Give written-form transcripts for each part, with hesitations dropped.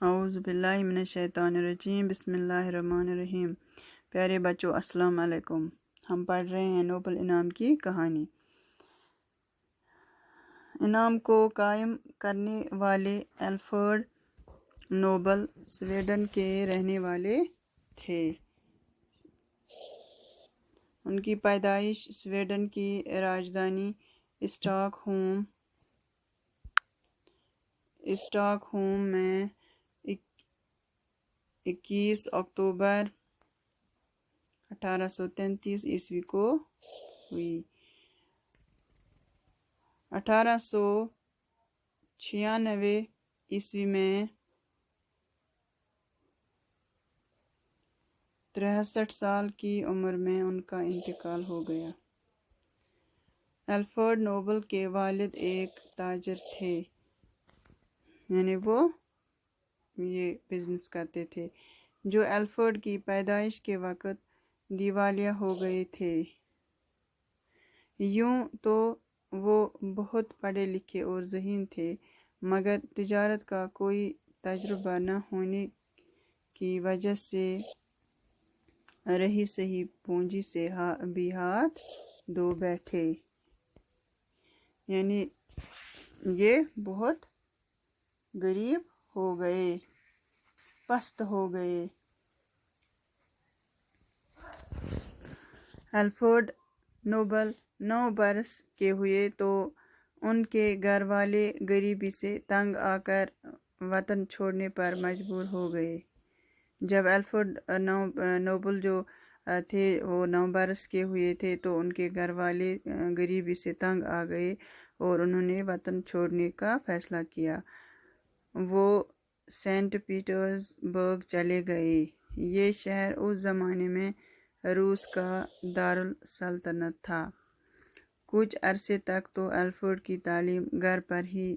اعوذ باللہ من الشیطان الرجیم، بسم اللہ الرحمن الرحیم۔ پیارے بچوں، السلام علیکم۔ ہم پڑھ رہے ہیں نوبل انعام کی کہانی۔ انعام کو قائم کرنے والے الفریڈ نوبل سویڈن کے رہنے والے تھے۔ ان کی پیدائش سویڈن کی راجدھانی اسٹاک ہوم میں 21 اکتوبر 1833 عیسوی کو ہوئی۔ 1896 عیسوی میں 63 سال کی عمر میں ان کا انتقال ہو گیا۔ الفریڈ نوبل کے والد ایک تاجر تھے، یعنی وہ یہ بزنس کرتے تھے، جو الفریڈ کی پیدائش کے وقت دیوالیہ ہو گئے تھے۔ یوں تو وہ بہت پڑھے لکھے اور ذہین تھے، مگر تجارت کا کوئی تجربہ نہ ہونے کی وجہ سے رہی سہی پونجی سے بھی ہاتھ دھو بیٹھے، یعنی یہ بہت غریب ہو گئے، پست ہو گئے۔ الفریڈ نوبل 9 برس کے ہوئے تو ان کے گھر والے غریبی سے تنگ آ کر وطن چھوڑنے پر مجبور ہو گئے۔ جب الفریڈ نوبل جو تھے وہ 9 برس کے ہوئے تھے تو ان کے گھر والے غریبی سے تنگ آ گئے اور انہوں نے وطن چھوڑنے کا فیصلہ کیا۔ وہ سینٹ پیٹرز برگ چلے گئے۔ یہ شہر اس زمانے میں روس کا دارالسلطنت تھا۔ کچھ عرصے تک تو الفریڈ کی تعلیم گھر پر ہی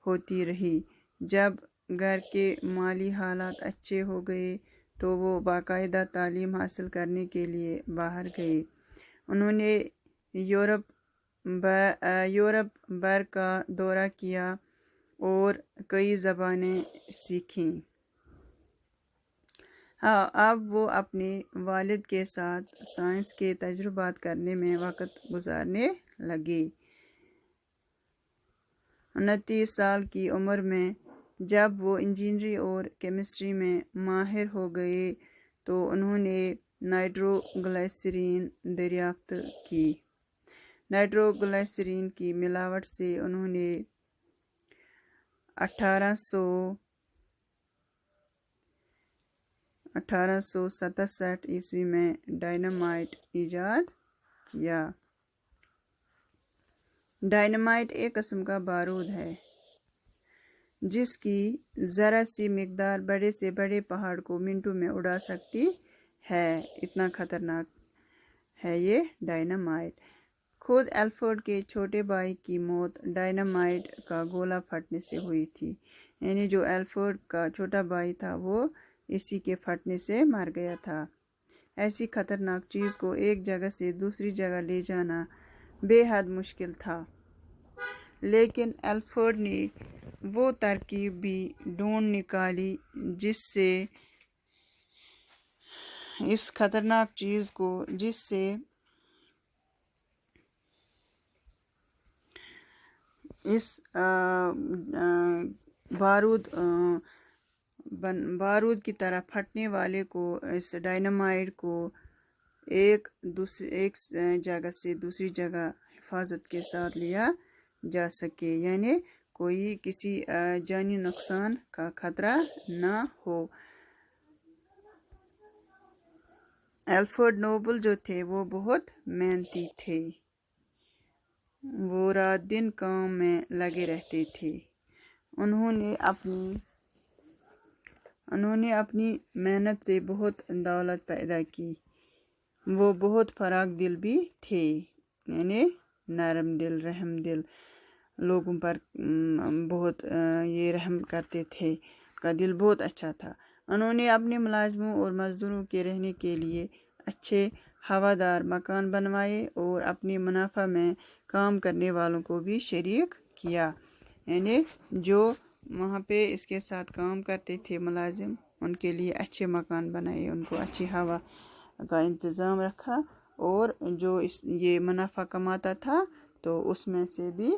ہوتی رہی۔ جب گھر کے مالی حالات اچھے ہو گئے تو وہ باقاعدہ تعلیم حاصل کرنے کے لیے باہر گئے۔ انہوں نے یورپ بھر کا دورہ کیا اور کئی زبانیں سیکھیں۔ اب وہ اپنے والد کے ساتھ سائنس کے تجربات کرنے میں وقت گزارنے لگے۔ 29 سال کی عمر میں جب وہ انجینئرنگ اور کیمسٹری میں ماہر ہو گئے تو انہوں نے نائٹرو گلائسرین دریافت کی۔ نائٹرو گلائسرین کی ملاوٹ سے انہوں نے 1867 عیسوی میں ڈائنامائٹ ایجاد کیا۔ ڈائنامائٹ ایک قسم کا بارود ہے جس کی ذرا سی مقدار بڑے سے بڑے پہاڑ کو منٹوں میں اڑا سکتی ہے، اتنا خطرناک ہے یہ ڈائنامائٹ۔ خود الفریڈ کے چھوٹے بھائی کی موت ڈائنامائٹ کا گولہ پھٹنے سے ہوئی تھی، یعنی جو الفریڈ کا چھوٹا بھائی تھا وہ اسی کے پھٹنے سے مر گیا تھا۔ ایسی خطرناک چیز کو ایک جگہ سے دوسری جگہ لے جانا بے حد مشکل تھا، لیکن الفریڈ نے وہ ترکیب بھی ڈھونڈ نکالی جس سے اس خطرناک چیز کو بارود کی طرح پھٹنے والے کو، اس ڈائنامائٹ کو ایک جگہ سے دوسری جگہ حفاظت کے ساتھ لیا جا سکے، یعنی کوئی کسی جانی نقصان کا خطرہ نہ ہو۔ الفریڈ نوبل جو تھے وہ بہت محنتی تھے، وہ رات دن کام میں لگے رہتے تھے۔ انہوں نے اپنی محنت سے بہت دولت پیدا کی۔ وہ بہت فراخ دل بھی تھے، یعنی نرم دل، رحم دل، لوگوں پر بہت یہ رحم کرتے تھے، ان کا دل بہت اچھا تھا۔ انہوں نے اپنے ملازموں اور مزدوروں کے رہنے کے لیے اچھے ہوادار مکان بنوائے اور اپنی منافع میں کام کرنے والوں کو بھی شریک کیا، یعنی جو وہاں پہ اس کے ساتھ کام کرتے تھے ملازم، ان کے لیے اچھے مکان بنائے، ان کو اچھی ہوا کا انتظام رکھا، اور جو یہ منافع کماتا تھا تو اس میں سے بھی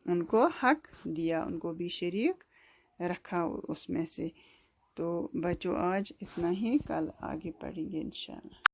ان کو حق دیا، ان کو بھی شریک رکھا اس میں سے۔ تو بچوں آج اتنا ہی، کل آگے پڑھیں گے انشاءاللہ۔